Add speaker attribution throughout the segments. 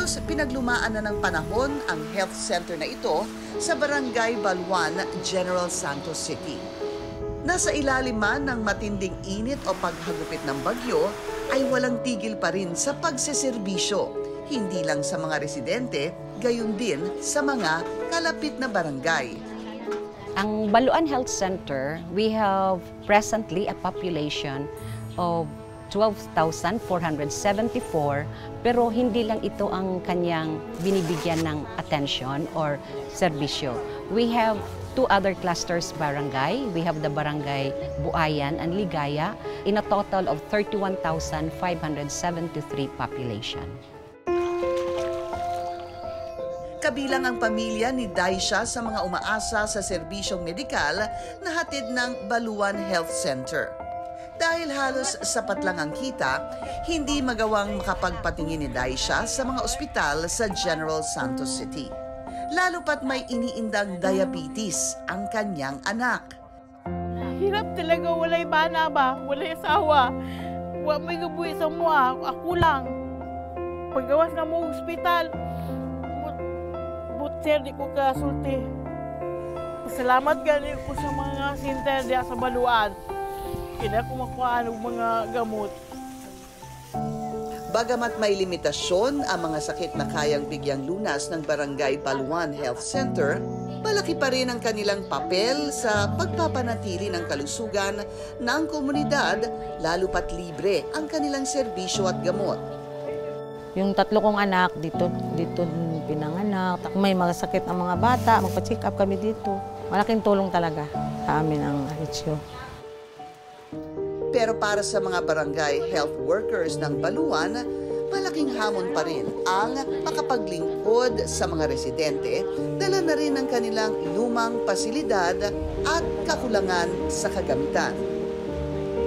Speaker 1: Halos pinaglumaan na ng panahon ang health center na ito sa Barangay Baluan, General Santos City. Nasa ilalim man ng matinding init o paghagupit ng bagyo, ay walang tigil pa rin sa pagseserbisyo, hindi lang sa mga residente, gayon din sa mga kalapit na barangay.
Speaker 2: Ang Baluan Health Center, we have presently a population of 12,474, pero hindi lang ito ang kanyang binibigyan ng attention or serbisyo. We have two other clusters barangay. We have the Barangay Buayan and Ligaya in a total of 31,573 population.
Speaker 1: Kabilang ang pamilya ni Daisha sa mga umaasa sa serbisyong medikal na hatid ng Baluan Health Center. Dahil halos sapat lang ang kita, hindi magawang makapagpatingin ni Daisha sa mga ospital sa General Santos City. Lalo pat may iniindang diabetes ang kanyang anak.
Speaker 3: Hirap talaga, walay bana ba, walay asawa. Wa may gabuhi sa mua, ako lang. Paggawas na mo ospital, butser di ko kasulti. Salamat gani ko sa mga center diya sa Baluan. Kaya ko makuha ng mga gamot.
Speaker 1: Bagamat may limitasyon ang mga sakit na kayang bigyang lunas ng Barangay Baluan Health Center, malaki pa rin ang kanilang papel sa pagpapanatili ng kalusugan ng komunidad, lalo pat libre ang kanilang serbisyo at gamot.
Speaker 4: Yung tatlo kong anak, dito pinanganak. May mga sakit ang mga bata, magpa-check up kami dito. Malaking tulong talaga sa amin ang HQ.
Speaker 1: Pero para sa mga barangay health workers ng Baluan, malaking hamon pa rin ang makapaglingkod sa mga residente, dala na rin ang kanilang lumang pasilidad at kakulangan sa kagamitan.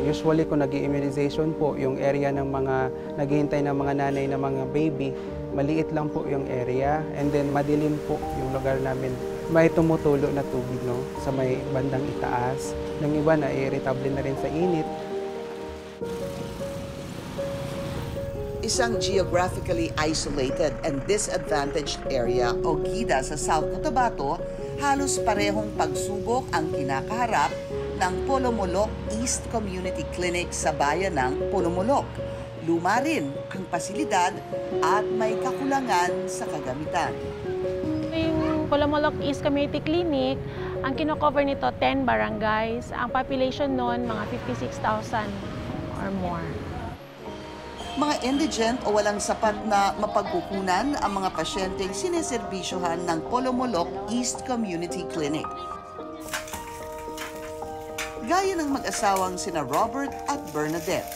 Speaker 5: Usually kung nag-immunization po, yung area ng mga naghihintay ng mga nanay ng mga baby, maliit lang po yung area and then madilim po yung lugar namin. May tumutulo na tubig sa may bandang itaas. Ng iba na irritable na rin sa init.
Speaker 1: Isang geographically isolated and disadvantaged area o GIDA sa South Cotabato, halos parehong pagsubok ang kinakaharap ng Polomolok East Community Clinic sa bayan ng Polomolok. Luma rin ang pasilidad at may kakulangan sa kagamitan.
Speaker 6: Yung Polomolok East Community Clinic, ang kino-cover nito 10 barangays. Ang population noon mga 56,000 or more.
Speaker 1: Mga indigent o walang sapat na mapagkukunan ang mga pasyenteng sineserbisyohan ng Polomolok East Community Clinic. Gaya ng mag-asawang sina Robert at Bernadette,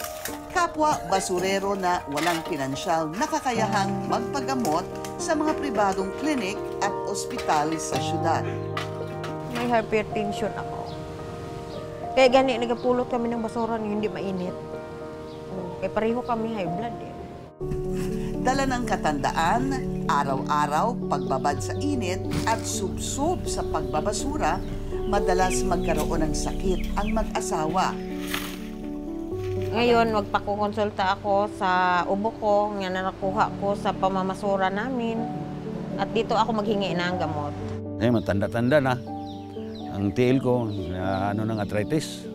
Speaker 1: kapwa basurero na walang pinansyal na kakayahang magpagamot sa mga pribadong klinik at ospital sa syudad.
Speaker 4: May hypertension ako. Kaya gani, nagapulot kami ng basura na hindi mainit. Kaya pareho kami high blood eh.
Speaker 1: Dala ng katandaan, araw-araw pagbabad sa init at sub-sub sa pagbabasura, madalas magkaroon ng sakit ang mag-asawa.
Speaker 4: Ngayon, magpakukonsulta ako sa ubo ko, nga na nakuha ko sa pamamasura namin. At dito ako maghingi ng gamot.
Speaker 7: Matanda-tanda na. Ang tiil ko, ng arthritis.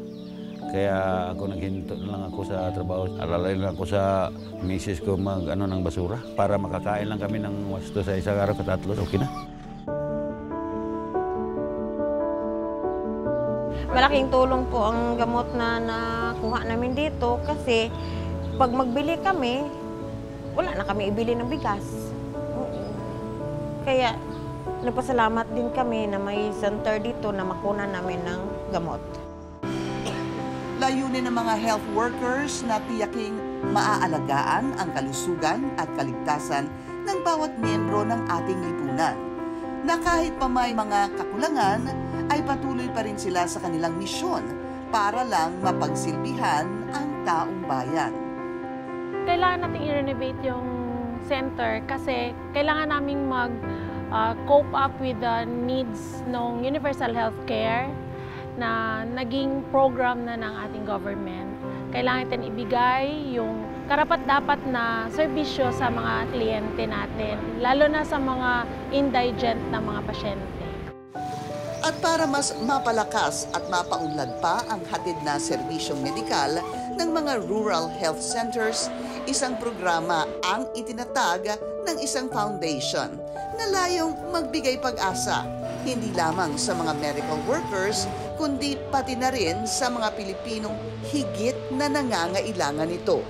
Speaker 7: Kaya ako naghinto lang ako sa trabaho. Alalay lang ako sa misis ko ng basura para makakain lang kami ng wasto sa isang araw katatlo. Okay na.
Speaker 4: Malaking tulong po ang gamot na nakuha namin dito kasi pag magbili kami, wala na kami ibili ng bigas. Kaya nagpasalamat din kami na may center dito na makunan namin ng gamot.
Speaker 1: Layunin ng mga health workers na tiyaking maaalagaan ang kalusugan at kaligtasan ng bawat miyembro ng ating lipunan. Na kahit pa may mga kakulangan, ay patuloy pa rin sila sa kanilang misyon para lang mapagsilbihan ang taong bayan.
Speaker 6: Kailangan natin i-renovate yung center kasi kailangan naming mag-cope up with the needs ng universal health care na naging program na ng ating government. Kailangan natin ibigay yung karapat-dapat na serbisyo sa mga kliyente natin, lalo na sa mga indigent na mga pasyente.
Speaker 1: At para mas mapalakas at mapaunlad pa ang hatid na serbisyong medikal ng mga rural health centers, isang programa ang itinatag ng isang foundation na layong magbigay pag-asa, hindi lamang sa mga medical workers, kundi pati na rin sa mga Pilipinong higit na nangangailangan nito.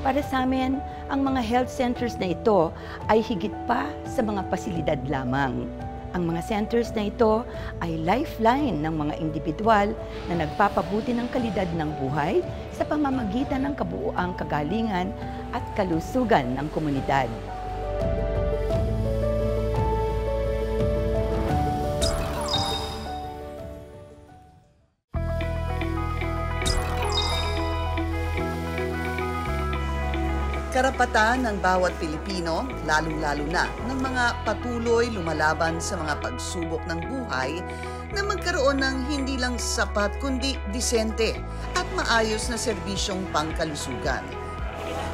Speaker 8: Para sa amin, ang mga health centers na ito ay higit pa sa mga pasilidad lamang. Ang mga centers na ito ay lifeline ng mga individual na nagpapabuti ng kalidad ng buhay sa pamamagitan ng kabuuang kagalingan at kalusugan ng komunidad.
Speaker 1: Karapatan ng bawat Pilipino, lalong-lalo na ng mga patuloy lumalaban sa mga pagsubok ng buhay, na magkaroon ng hindi lang sapat kundi disente at maayos na serbisyong pangkalusugan.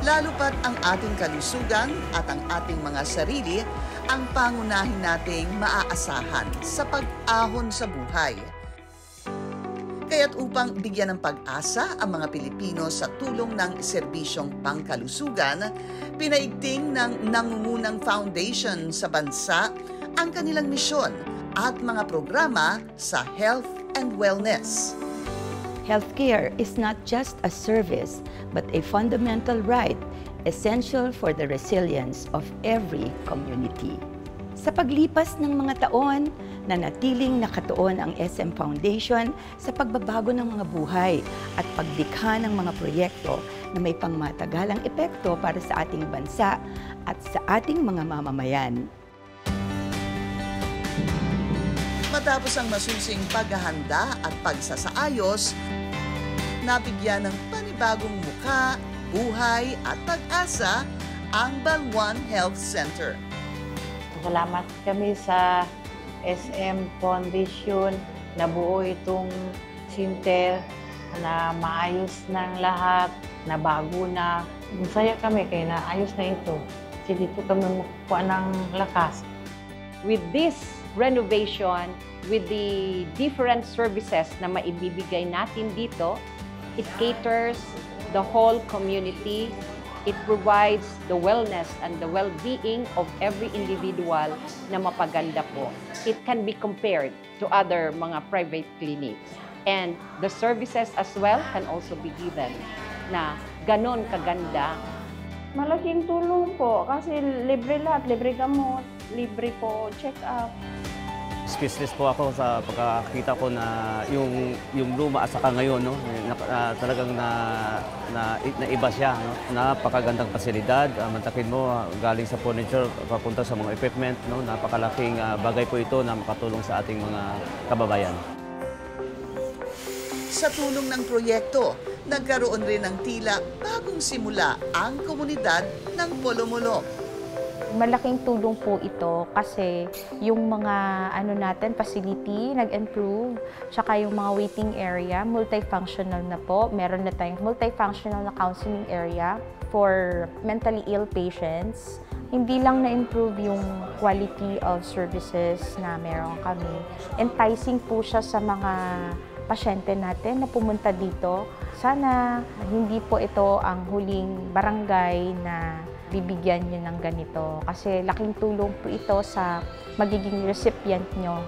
Speaker 1: Lalo pat ang ating kalusugan at ang ating mga sarili ang pangunahin nating maaasahan sa pag-ahon sa buhay. Kaya't upang bigyan ng pag-asa ang mga Pilipino sa tulong ng serbisyong pangkalusugan, pinaigting ng nangungunang foundation sa bansa ang kanilang misyon at mga programa sa health and wellness.
Speaker 8: Healthcare is not just a service, but a fundamental right, essential for the resilience of every community. Sa paglipas ng mga taon, nanatiling nakatuon ang SM Foundation sa pagbabago ng mga buhay at paglikha ng mga proyekto na may pangmatagalang epekto para sa ating bansa at sa ating mga mamamayan.
Speaker 1: Matapos ang masusing paghahanda at pagsasaayos, nabigyan ng panibagong muka, buhay at pag-asa ang Balwan Health Center.
Speaker 9: Salamat kami sa SM Foundation na buo itong center na maayos ng lahat, na bago na. Masaya kami kaya naayos na ito. Kasi dito kami makukuha ng lakas.
Speaker 2: With this renovation, with the different services na maibibigay natin dito, it caters the whole community. It provides the wellness and the well-being of every individual na mapaganda po. It can be compared to other mga private clinics. And the services as well can also be given na ganon kaganda.
Speaker 9: Malaking tulong po kasi libre lahat, libre gamot, libre po check-up.
Speaker 10: Speechless po ako sa pagkakita ko na yung luma at saka ngayon, no, talagang naiba siya. No? Napakagandang pasilidad. Mantakin mo, galing sa furniture, papunta sa mga equipment. No? Napakalaking bagay po ito na makatulong sa ating mga kababayan.
Speaker 1: Sa tulong ng proyekto, nagkaroon rin ng tila bagong simula ang komunidad ng Polomolo.
Speaker 11: Malaking tulong po ito kasi yung mga facility nag-improve, tsaka yung mga waiting area, multifunctional na po. Meron na tayong multifunctional na counseling area for mentally ill patients. Hindi lang na-improve yung quality of services na meron kami. Enticing po siya sa mga pasyente natin na pumunta dito. Sana hindi po ito ang huling barangay na bibigyan nyo ng ganito kasi laking tulong po ito sa magiging recipient nyo.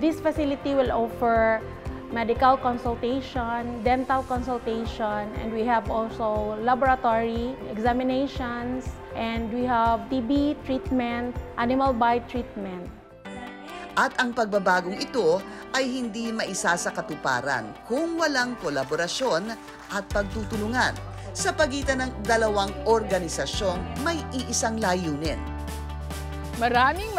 Speaker 6: This facility will offer medical consultation, dental consultation, and we have also laboratory examinations, and we have TB treatment, animal bite treatment.
Speaker 1: At ang pagbabagong ito ay hindi maisasakatuparan kung walang kolaborasyon at pagtutulungan sa pagitan ng dalawang organisasyong may iisang layunin.
Speaker 12: Maraming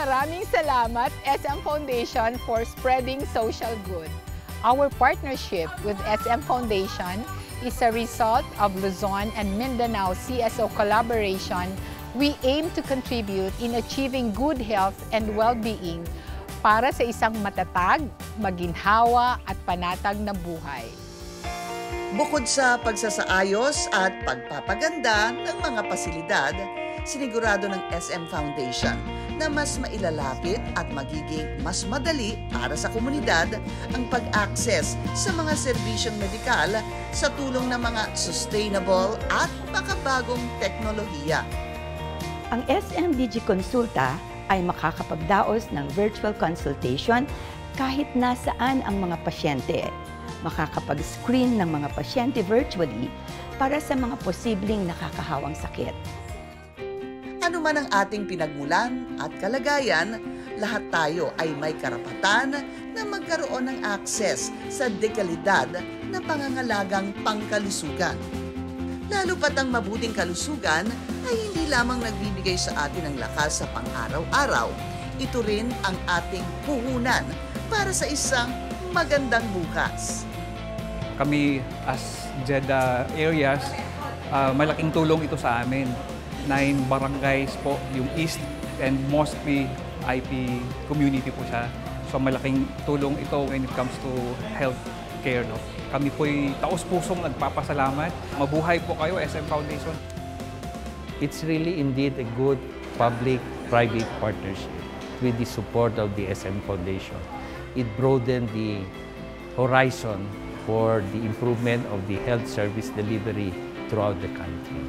Speaker 12: salamat SM Foundation for spreading social good. Our partnership with SM Foundation is a result of Luzon and Mindanao CSO collaboration. We aim to contribute in achieving good health and well-being para sa isang matatag, maginhawa at panatag na buhay.
Speaker 1: Bukod sa pagsasaayos at pagpapaganda ng mga pasilidad, sinigurado ng SM Foundation na mas mailalapit at magiging mas madali para sa komunidad ang pag-access sa mga serbisyong medikal sa tulong ng mga sustainable at makabagong teknolohiya.
Speaker 8: Ang SM DigiConsulta ay makakapagdaos ng virtual consultation kahit nasaan ang mga pasyente. Makakapag-screen ng mga pasyente virtually para sa mga posibleng nakakahawang sakit.
Speaker 1: Ano man ang ating pinagmulan at kalagayan, lahat tayo ay may karapatan na magkaroon ng akses sa dekalidad na pangangalagang pangkalusugan. Lalo pat ang mabuting kalusugan ay hindi lamang nagbibigay sa atin ng lakas sa pang-araw-araw. Ito rin ang ating puhunan para sa isang magandang bukas.
Speaker 13: Kami as JEDA areas, malaking tulong ito sa amin. 9 barangays po, yung East and mostly IP community po siya. So malaking tulong ito when it comes to health care. No? Kami po'y taos-pusong nagpapasalamat. Mabuhay po kayo, SM Foundation.
Speaker 14: It's really indeed a good public-private partnership with the support of the SM Foundation. It broadened the horizon for the improvement of the health service delivery throughout the country.